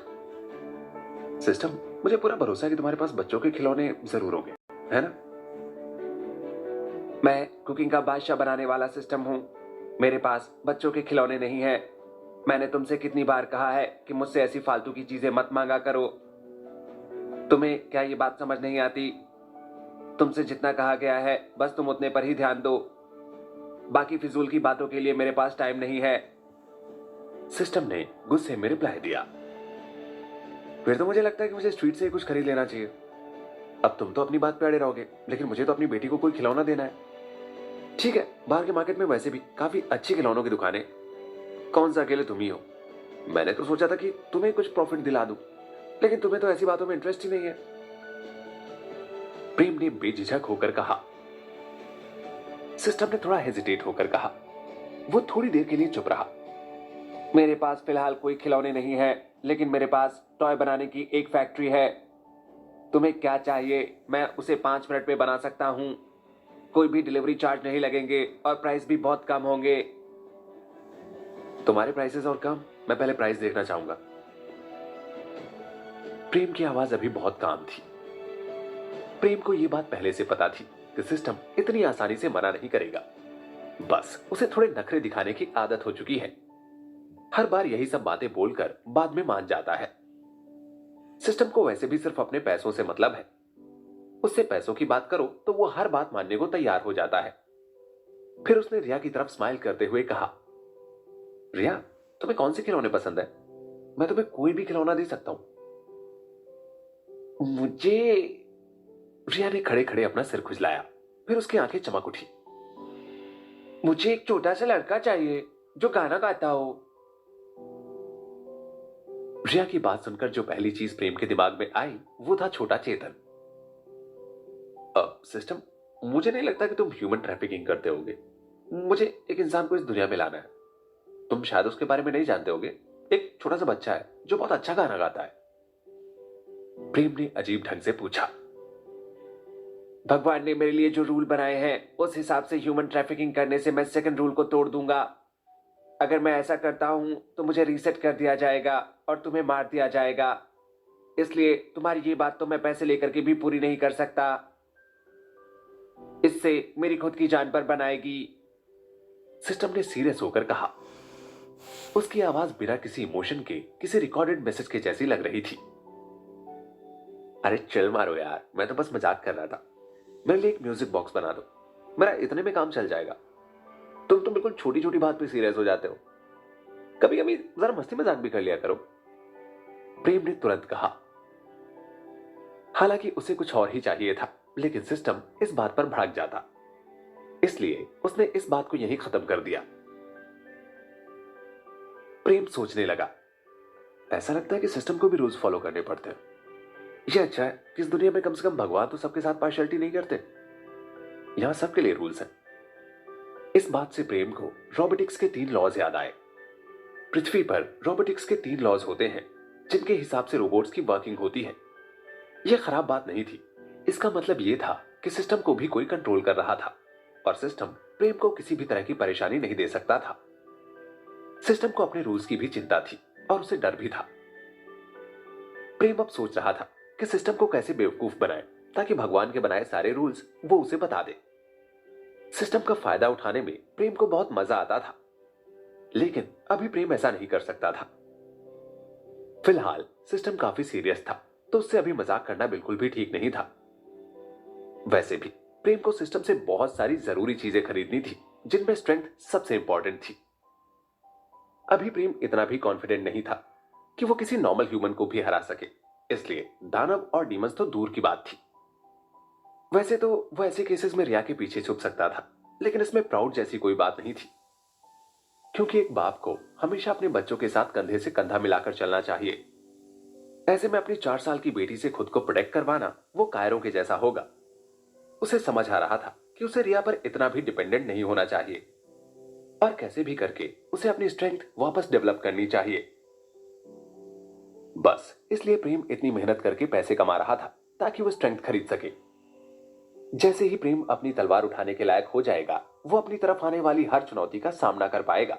सिस्टम, मुझे पूरा भरोसा है कि तुम्हारे पास बच्चों के खिलौने जरूर होंगे, है ना? मैं कुकिंग का बादशाह बनाने वाला सिस्टम हूं। मेरे पास बच्चों के खिलौने नहीं है। मैंने तुमसे कितनी बार कहा है कि मुझसे ऐसी फालतू की चीजें मत मांगा करो। तुम्हें क्या ये बात समझ नहीं आती? तुमसे जितना कहा गया है बस तुम उतने पर ही ध्यान दो। बाकी फिजूल की बातों के लिए मेरे पास टाइम नहीं है। सिस्टम ने गुस्से में रिप्लाई दिया। फिर तो मुझे लगता है कि मुझे स्ट्रीट से ही कुछ खरीद लेना चाहिए। अब तुम तो अपनी बात पे अड़े रहोगे, लेकिन मुझे तो अपनी बेटी को कोई खिलौना देना है। ठीक है, बाहर के मार्केट में वैसे भी काफी अच्छी खिलौनों की दुकानें, कौन सा अकेले तुम ही हो। मैंने तो सोचा था कि तुम्हें कुछ प्रॉफिट दिला दूं, लेकिन तुम्हें तो ऐसी बातों में इंटरेस्ट ही नहीं है। प्रेम ने बेझिझक होकर कहा। सिस्टम ने थोड़ा हेजिटेट होकर कहा। वो थोड़ी देर के लिए चुप रहा। मेरे पास फिलहाल कोई खिलौने नहीं है, लेकिन मेरे पास टॉय बनाने की एक फैक्ट्री है। तुम्हें क्या चाहिए, मैं उसे 5 मिनट में बना सकता हूं। कोई भी डिलीवरी चार्ज नहीं लगेंगे और प्राइस भी बहुत कम होंगे। तुम्हारे प्राइसेस और कम? मैं पहले प्राइस देखना चाहूंगा। प्रेम की आवाज अभी बहुत काम थी। प्रेम को यह बात पहले से पता थी कि सिस्टम इतनी आसानी से मना नहीं करेगा। बस उसे थोड़े नखरे दिखाने की आदत हो चुकी है। हर बार यही सब बातें बोलकर बाद में मान जाता है। सिस्टम को वैसे भी सिर्फ अपने पैसों से मतलब है। उससे पैसों की बात करो तो वो हर बात मानने को तैयार हो जाता है। फिर उसने रिया की तरफ स्माइल करते हुए कहा, रिया, तुम्हें कौन से खिलौने पसंद है? मैं तुम्हें कोई भी खिलौना दे सकता हूं। मुझे, रिया ने खड़े खड़े अपना सिर खुजलाया। फिर उसकी आंखें चमक उठी। मुझे एक छोटा सा लड़का चाहिए जो गाना गाता हो। रिया की बात सुनकर जो पहली चीज प्रेम के दिमाग में आई वो था छोटा चेतन। अब सिस्टम, मुझे नहीं लगता कि तुम ह्यूमन ट्रैफिकिंग करते होगे। मुझे एक इंसान को इस दुनिया में लाना है। तुम शायद उसके बारे में नहीं जानते होगे। एक छोटा सा बच्चा है जो बहुत अच्छा गाना गाता है। प्रेम ने अजीब ढंग से पूछा। भगवान ने मेरे लिए जो रूल बनाए हैं उस हिसाब से ह्यूमन ट्रैफिकिंग करने से मैं सेकंड रूल को तोड़ दूंगा। अगर मैं ऐसा करता हूं तो मुझे रीसेट कर दिया जाएगा और तुम्हें मार दिया जाएगा। इसलिए तुम्हारी ये बात तो मैं पैसे लेकर के भी पूरी नहीं कर सकता। इससे मेरी खुद की जान पर बनाएगी। सिस्टम ने सीरियस होकर कहा। उसकी आवाज बिना किसी इमोशन के किसी रिकॉर्डेड मैसेज के जैसी लग रही थी। अरे चिल मारो यार, मैं तो बस मजाक कर रहा था। मेरे लिए एक म्यूजिक बॉक्स बना दो, मेरा इतने में काम चल जाएगा। तुम तो बिल्कुल छोटी छोटी बात पे सीरियस हो जाते हो। कभी कभी जरा मस्ती मजाक भी कर लिया करो। प्रेम ने तुरंत कहा। हालांकि उसे कुछ और ही चाहिए था, लेकिन सिस्टम इस बात पर भड़क जाता। इसलिए उसने इस बात को यहीं खत्म कर दिया। प्रेम सोचने लगा, ऐसा लगता है कि सिस्टम को भी रूल्स फॉलो करने पड़ते हैं। यह अच्छा है कि इस दुनिया में कम से कम भगवान तो सबके साथ पार्शियलिटी नहीं करते। यहां सबके लिए रूल्स हैं। इस बात से प्रेम को रोबोटिक्स के 3 लॉज याद आए। पृथ्वी पर रोबोटिक्स के 3 लॉज होते हैं जिनके हिसाब से रोबोट्स की वर्किंग होती है। यह खराब बात नहीं थी। इसका मतलब यह था कि सिस्टम को भी कोई कंट्रोल कर रहा था और सिस्टम प्रेम को किसी भी तरह की परेशानी नहीं दे सकता था। सिस्टम को अपने रूल्स की भी चिंता थी और उसे डर भी था। प्रेम अब सोच रहा था कि सिस्टम को कैसे बेवकूफ बनाए ताकि भगवान के बनाए सारे रूल्स वो उसे बता दे। सिस्टम का फायदा उठाने में प्रेम को बहुत मजा आता था, लेकिन अभी प्रेम ऐसा नहीं कर सकता था। फिलहाल सिस्टम काफी सीरियस था, तो उससे अभी मजाक करना बिल्कुल भी ठीक नहीं था। वैसे भी प्रेम को सिस्टम से बहुत सारी जरूरी चीजें खरीदनी थी, जिनमें स्ट्रेंथ सबसे इंपॉर्टेंट थी। अभी प्रेम इतना भी कॉन्फिडेंट नहीं था कि वो किसी नॉर्मल ह्यूमन को भी हरा सके, इसलिए दानव और डीमंस तो दूर की बात थी। वैसे तो वो ऐसे केसेस में रिया के पीछे छुप सकता था, लेकिन इसमें प्राउड जैसी कोई बात नहीं थी, क्योंकि एक बाप को हमेशा अपने बच्चों के साथ कंधे से कंधा मिलाकर चलना चाहिए। ऐसे में अपनी 4 साल की बेटी से खुद को प्रोटेक्ट करवाना वो कायरों के जैसा होगा। उसे समझ आ रहा था कि उसे रिया पर इतना भी डिपेंडेंट नहीं होना चाहिए और कैसे भी करके उसे अपनी स्ट्रेंथ वापस डेवलप करनी चाहिए। बस इसलिए प्रेम इतनी मेहनत करके पैसे कमा रहा था ताकि वो स्ट्रेंथ खरीद सके। जैसे ही प्रेम अपनी तलवार उठाने के लायक हो जाएगा, वो अपनी तरफ आने वाली हर चुनौती का सामना कर पाएगा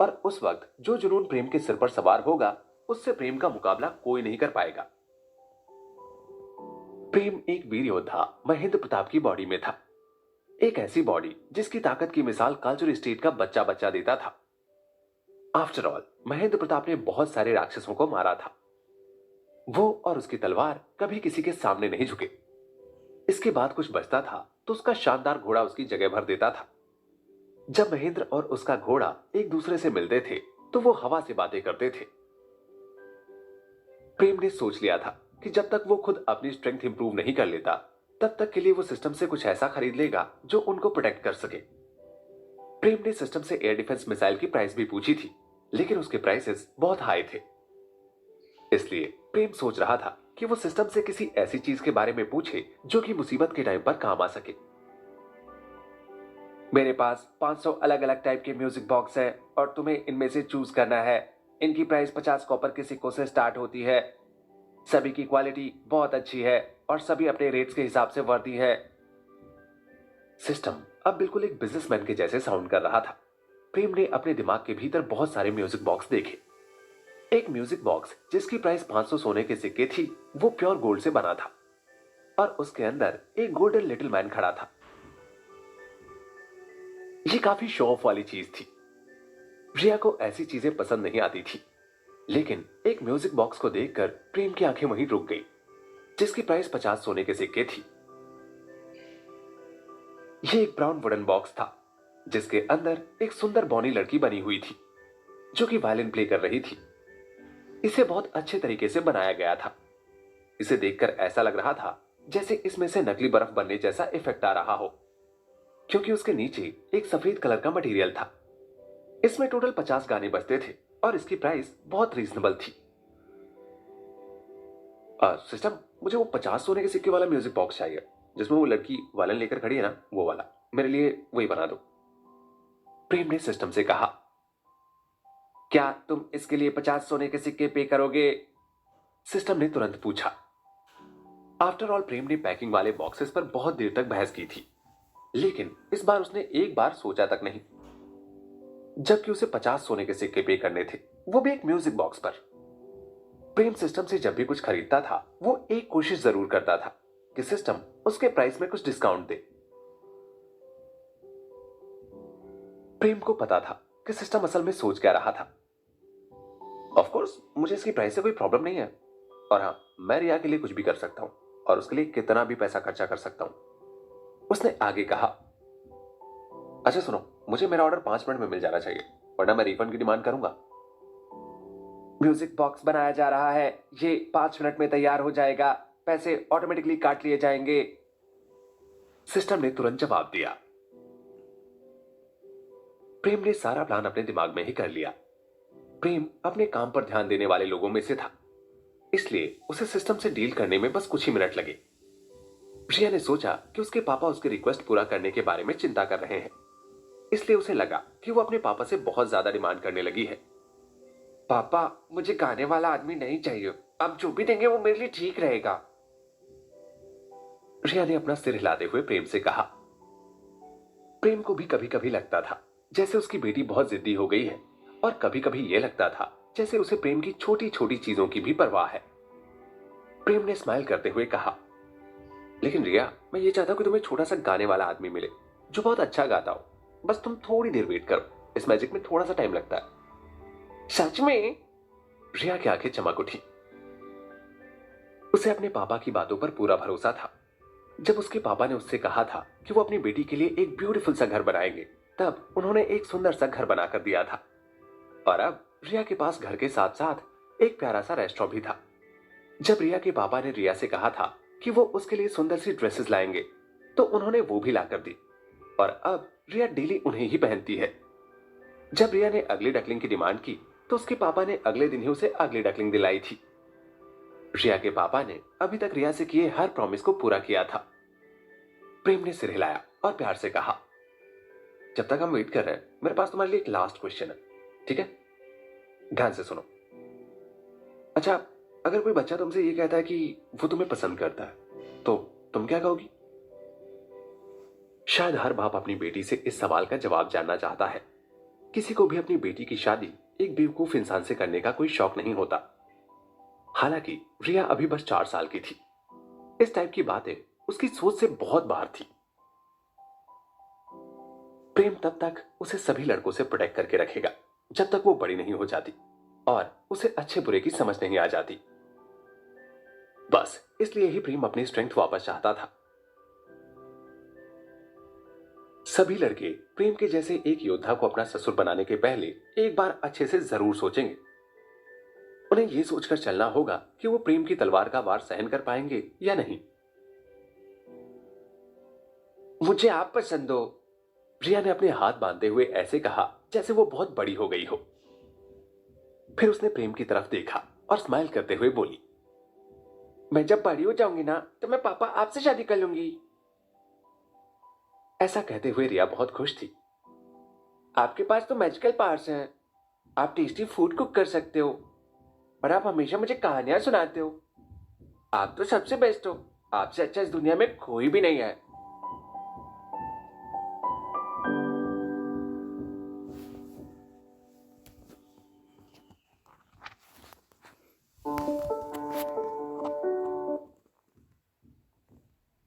और उस वक्त जो जुनून प्रेम के सिर पर सवार होगा, उससे प्रेम का मुकाबला कोई नहीं कर पाएगा। प्रेम एक वीर योद्धा महेंद्र प्रताप की बॉडी में था। एक ऐसी बॉडी जिसकी ताकत की मिसाल कालचुर स्टेट का बच्चा बच्चा देता था। आफ्टर ऑल महेंद्र प्रताप ने बहुत सारे राक्षसों को मारा था। वो और उसकी तलवार कभी किसी के सामने नहीं झुके। इसके बाद कुछ बचता था तो उसका शानदार घोड़ा उसकी जगह भर देता था। जब महेंद्र और उसका घोड़ा एक दूसरे से मिलते थे तो वो हवा से बातें करते थे। प्रेम ने सोच लिया था कि जब तक वो खुद अपनी स्ट्रेंथ इंप्रूव नहीं कर लेता, तब तक के लिए वो सिस्टम से कुछ ऐसा खरीद लेगा जो उनको प्रोटेक्ट कर सके। प्रेम ने सिस्टम से एयर डिफेंस मिसाइल की प्राइस भी पूछी थी, लेकिन उसके प्राइसेस बहुत हाई थे। इसलिए प्रेम सोच रहा था कि वो सिस्टम से किसी ऐसी चीज के बारे में पूछे जो कि मुसीबत के टाइम पर काम आ सके। मेरे पास 500 अलग अलग टाइप के म्यूजिक बॉक्स है और तुम्हें इनमें से चूज करना है। इनकी प्राइस 50 कॉपर के सिक्कों से स्टार्ट होती है। सभी की क्वालिटी बहुत अच्छी है और सभी अपने रेट्स के हिसाब से वर्दी है। सिस्टम अब बिल्कुल एक बिजनेसमैन के जैसे साउंड कर रहा था। प्रेम ने अपने दिमाग के भीतर बहुत सारे म्यूजिक बॉक्स देखे। एक म्यूजिक बॉक्स जिसकी प्राइस 500 सोने के सिक्के थी, वो प्योर गोल्ड से बना था और उसके अंदर एक गोल्डन लिटिल मैन खड़ा था। ये काफी शो ऑफ वाली चीज थी। रिया को ऐसी चीजें पसंद नहीं आती थी, लेकिन एक म्यूजिक बॉक्स को देखकर प्रेम की आंखें वहीं रुक गई, जिसकी प्राइस 50 सोने के सिक्के थी। यह एक ब्राउन वुडन बॉक्स था, जिसके अंदर एक सुंदर बौनी लड़की बनी हुई थी, जो कि वायलिन प्ले कर रही थी। इसे बहुत अच्छे तरीके से बनाया गया था। इसे देखकर ऐसा लग रहा था जैसे इसमें से नकली बर्फ बनने जैसा इफेक्ट आ रहा हो, क्योंकि उसके नीचे एक सफेद कलर का मटेरियल था। इसमें टोटल 50 गाने बजते थे और इसकी प्राइस बहुत रीजनेबल थी। सिस्टम, मुझे वो 50 सोने के सिक्के वाला म्यूजिक बॉक्स चाहिए, जिसमें वो लड़की वायलिन लेकर खड़ी है ना, वो वाला। मेरे लिए वही बना दो। प्रेम ने सिस्टम से कहा। क्या तुम इसके लिए 50 सोने के सिक्के पे करोगे? सिस्टम ने तुरंत पूछा। आफ्टर ऑल प्रेम ने पैकिंग वाले बॉक्सेस पर बहुत देर तक बहस की थी, लेकिन इस बार उसने एक बार सोचा तक नहीं, जबकि उसे 50 सोने के सिक्के पे करने थे, वो भी एक म्यूजिक बॉक्स पर। प्रेम सिस्टम से जब भी कुछ खरीदता था, वो एक कोशिश जरूर करता था कि सिस्टम उसके प्राइस में कुछ डिस्काउंट दे। प्रेम को पता था कि सिस्टम असल में सोच क्या रहा था। ऑफ कोर्स मुझे इसकी प्राइस से कोई प्रॉब्लम नहीं है, और हाँ, मैं रिया के लिए कुछ भी कर सकता हूं, और उसके लिए कितना भी पैसा खर्चा कर सकता हूं। उसने आगे कहा। अच्छा सुनो, मुझे मेरा ऑर्डर 5 मिनट में मिल जाना चाहिए, वरना मैं रिफंड की डिमांड करूंगा। म्यूजिक बॉक्स बनाया जा रहा है, ये 5 मिनट में तैयार हो जाएगा, पैसे ऑटोमेटिकली काट लिए जाएंगे, सिस्टम ने तुरंत जवाब दिया। प्रेम ने सारा प्लान अपने दिमाग में ही कर लिया। प्रेम अपने काम पर ध्यान देने वाले लोगों में से था, इसलिए उसे सिस्टम से डील करने में बस कुछ ही मिनट लगे। प्रिया ने सोचा कि उसके पापा उसके रिक्वेस्ट पूरा करने के बारे में चिंता कर रहे हैं, इसलिए उसे लगा कि वो अपने पापा से बहुत ज्यादा डिमांड करने लगी है। पापा, मुझे गाने वाला आदमी नहीं चाहिए, आप जो भी देंगे वो मेरे लिए ठीक रहेगा, रिया ने अपना सिर हिलाते हुए प्रेम से कहा। प्रेम को भी कभी कभी लगता था जैसे उसकी बेटी बहुत जिद्दी हो गई है, और कभी कभी यह लगता था जैसे उसे प्रेम की छोटी छोटी चीजों की भी परवाह है। प्रेम ने स्माइल करते हुए कहा, लेकिन रिया, मैं ये चाहता हूं कि तुम्हें छोटा सा गाने वाला आदमी मिले जो बहुत अच्छा गाता हो। बस तुम थोड़ी देर वेट करो, इस मैजिक में थोड़ा सा टाइम लगता है। सच में? रिया की आंखें चमक उठी। उसे अपने पापा की बातों पर पूरा भरोसा था। जब उसके पापा ने उससे कहा था कि वो अपनी बेटी के लिए एक ब्यूटीफुल सा घर बनाएंगे, तब उन्होंने एक सुंदर सा घर बनाकर दिया था, और अब रिया के पास घर के साथ साथ एक प्यारा सा रेस्टोरेंट भी था। जब रिया के पापा ने रिया से कहा था कि वो उसके लिए सुंदर सी ड्रेसेस लाएंगे, तो उन्होंने वो भी लाकर दी, और अब रिया डेली उन्हें ही पहनती है। जब रिया ने अगली डकलिंग की डिमांड की, तो उसके पापा ने अगले दिन ही उसे अगली डकलिंग दिलाई थी। रिया के पापा ने अभी तक रिया से किए हर प्रॉमिस को पूरा किया था। प्रेम ने सिर हिलाया और प्यार से कहा, जब तक हम वेट कर रहे हैं, मेरे पास तुम्हारे लिए एक लास्ट क्वेश्चन है, ठीक है? ध्यान से सुनो। अच्छा, अगर कोई बच्चा तुमसे ये कहता है कि वो तुम्हें पसंद करता है, तो तुम क्या कहोगी? शायद हर बाप अपनी बेटी से इस सवाल का जवाब जानना चाहता है। किसी को भी अपनी बेटी की शादी एक बेवकूफ इंसान से करने का कोई शौक नहीं होता। हालांकि रिया अभी बस 4 साल की थी। इस टाइप की बातें उसकी सोच से बहुत बाहर थी। प्रेम तब तक उसे सभी लड़कों से प्रोटेक्ट करके रखेगा जब तक वो बड़ी नहीं हो जाती और उसे अच्छे बुरे की समझ नहीं आ जाती। बस इसलिए ही प्रेम अपनी स्ट्रेंथ वापस चाहता था। सभी लड़के प्रेम के जैसे एक योद्धा को अपना ससुर बनाने के पहले एक बार अच्छे से जरूर सोचेंगे। उन्हें यह सोचकर चलना होगा कि वो प्रेम की तलवार का वार सहन कर पाएंगे या नहीं। मुझे आप पसंद हो, रिया ने अपने हाथ बांधते हुए ऐसे कहा जैसे वो बहुत बड़ी हो गई हो। फिर उसने प्रेम की तरफ देखा और स्माइल करते हुए बोली, मैं जब बड़ी हो जाऊंगी ना, तो मैं पापा आपसे शादी कर लूंगी। ऐसा कहते हुए रिया बहुत खुश थी। आपके पास तो मैजिकल पावर्स हैं, आप टेस्टी फूड कुक कर सकते हो, और आप हमेशा मुझे कहानियां सुनाते हो। आप तो सबसे बेस्ट हो, आपसे अच्छा इस दुनिया में कोई भी नहीं है।